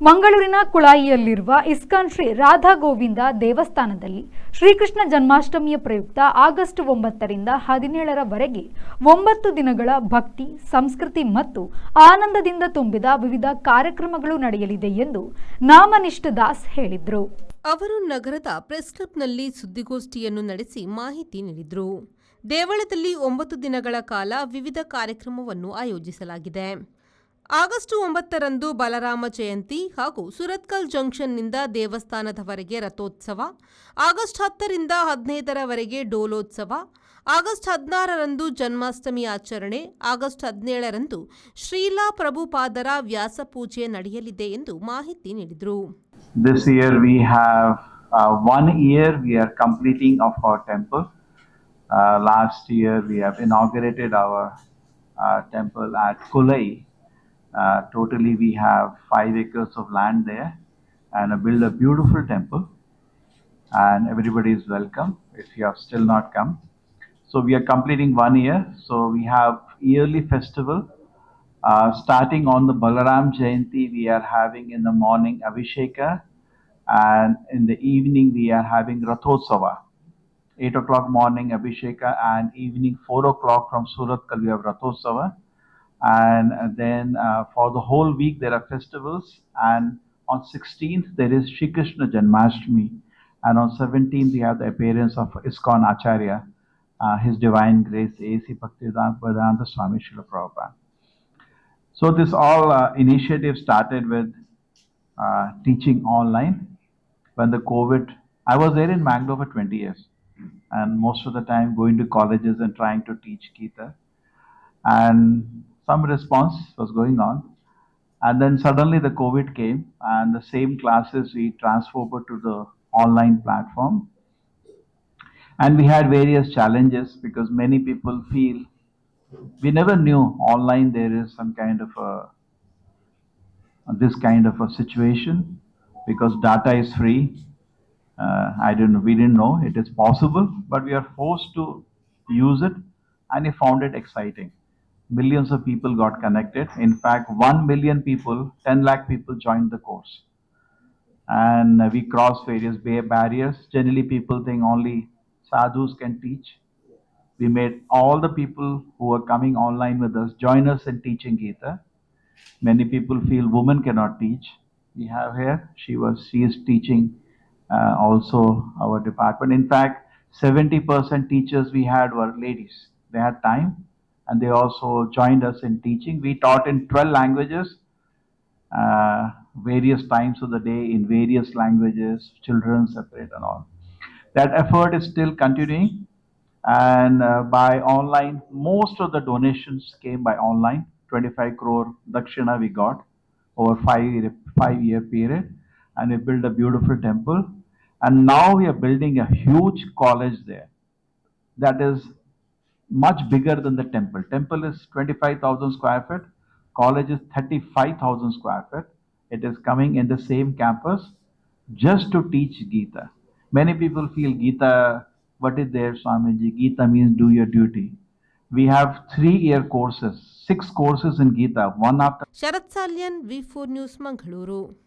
ಮಂಗಳೂರಿನ ಕುಳಾಯಿಯಲ್ಲಿರುವ ಇಸ್ಕಾನ್ ಶ್ರೀ ರಾಧಾ ಗೋವಿಂದ ದೇವಸ್ಥಾನದಲ್ಲಿ ಶ್ರೀಕೃಷ್ಣ ಜನ್ಮಾಷ್ಟಮಿಯ ಪ್ರಯುಕ್ತ ಆಗಸ್ಟ್ 9ರಿಂದ 17ರವರೆಗೆ 9 ದಿನಗಳ ಭಕ್ತಿ, ಸಂಸ್ಕೃತಿ ಮತ್ತು ಆನಂದದಿಂದ ತುಂಬಿದ ವಿವಿಧ ಕಾರ್ಯಕ್ರಮಗಳು ನಡೆಯಲಿದೆ ಎಂದು ನಾಮನಿಷ್ಠ ದಾಸ್ ಹೇಳಿದರು. ಅವರು ನಗರದ ಪ್ರೆಸ್ ಕ್ಲಬ್ನಲ್ಲಿ ಸುದ್ದಿಗೋಷ್ಠಿಯನ್ನು ನಡೆಸಿ ಮಾಹಿತಿ ನೀಡಿದರು. ದೇವಳದಲ್ಲಿ 9 ದಿನಗಳ ಕಾಲ ವಿವಿಧ ಕಾರ್ಯಕ್ರಮವನ್ನು ಆಯೋಜಿಸಲಾಗಿದೆ. ಆಗಸ್ಟ್ 9ರಂದು ಬಲರಾಮ ಜಯಂತಿ ಹಾಗೂ ಸುರತ್ಕಲ್ ಜಂಕ್ಷನ್ನಿಂದ ದೇವಸ್ಥಾನದವರೆಗೆ ರಥೋತ್ಸವ, ಆಗಸ್ಟ್ 10ರಿಂದ 15ರವರೆಗೆ ಡೋಲೋತ್ಸವ, ಆಗಸ್ಟ್ 16ರಂದು ಜನ್ಮಾಷ್ಟಮಿ ಆಚರಣೆ, ಆಗಸ್ಟ್ 17ರಂದು ಶ್ರೀಲಾ ಪ್ರಭುಪಾದರ ವ್ಯಾಸಪೂಜೆ ನಡೆಯಲಿದೆ ಎಂದು ಮಾಹಿತಿ ನೀಡಿದರು. This year we have 1 year we are completing of our temple. Last year we have inaugurated our temple at Kulai. Totally we have 5 acres of land there and build a beautiful temple, and everybody is welcome if you have still not come. So we are completing 1 year. So we have yearly festival starting on the Balaram Jayanti. We are having in the morning Abhisheka, and in the evening we are having Rathotsava. 8 o'clock morning Abhisheka, and evening 4 o'clock from Suratkal we have Rathotsava. And then for the whole week there are festivals, and on 16th there is Shri Krishna Janmashtami, and on 17th we have the appearance of Iskcon Acharya, His Divine Grace A.C. Bhaktivedanta Swami Srila Prabhupada. So this all initiative started with teaching online. When the COVID, I was there in Mangalore for 20 years, and most of the time going to colleges and trying to teach Gita, and some response was going on, and then suddenly the COVID came, and the same classes we transferred to the online platform, and we had various challenges because many people feel we never knew online there is some kind of this kind of a situation because data is free. We didn't know it is possible, but we are forced to use it, and we found it exciting. Millions of people got connected. In fact, 1 million people, 10 lakh people joined the course. And we crossed various barriers. Generally, people think only sadhus can teach. We made all the people who are coming online with us join us in teaching Gita. Many people feel women cannot teach. We have here, she is teaching also our department. In fact, 70% teachers we had were ladies. They had time, and they also joined us in teaching. We taught in 12 languages, various times of the day in various languages, children separate and all. That effort is still continuing, and by online, most of the donations came by online. 25 crore Dakshina we got over 5-year period, and we built a beautiful temple, and now we are building a huge college there. That is much bigger than the temple. Temple is 25,000 square feet. College is 35,000 square feet. It is coming in the same campus just to teach Gita. Many people feel Gita, what is there, Swamiji? Gita means do your duty. We have 3-year courses, 6 courses in Gita, one after. Sharath Salian, V4 news, Mangaluru.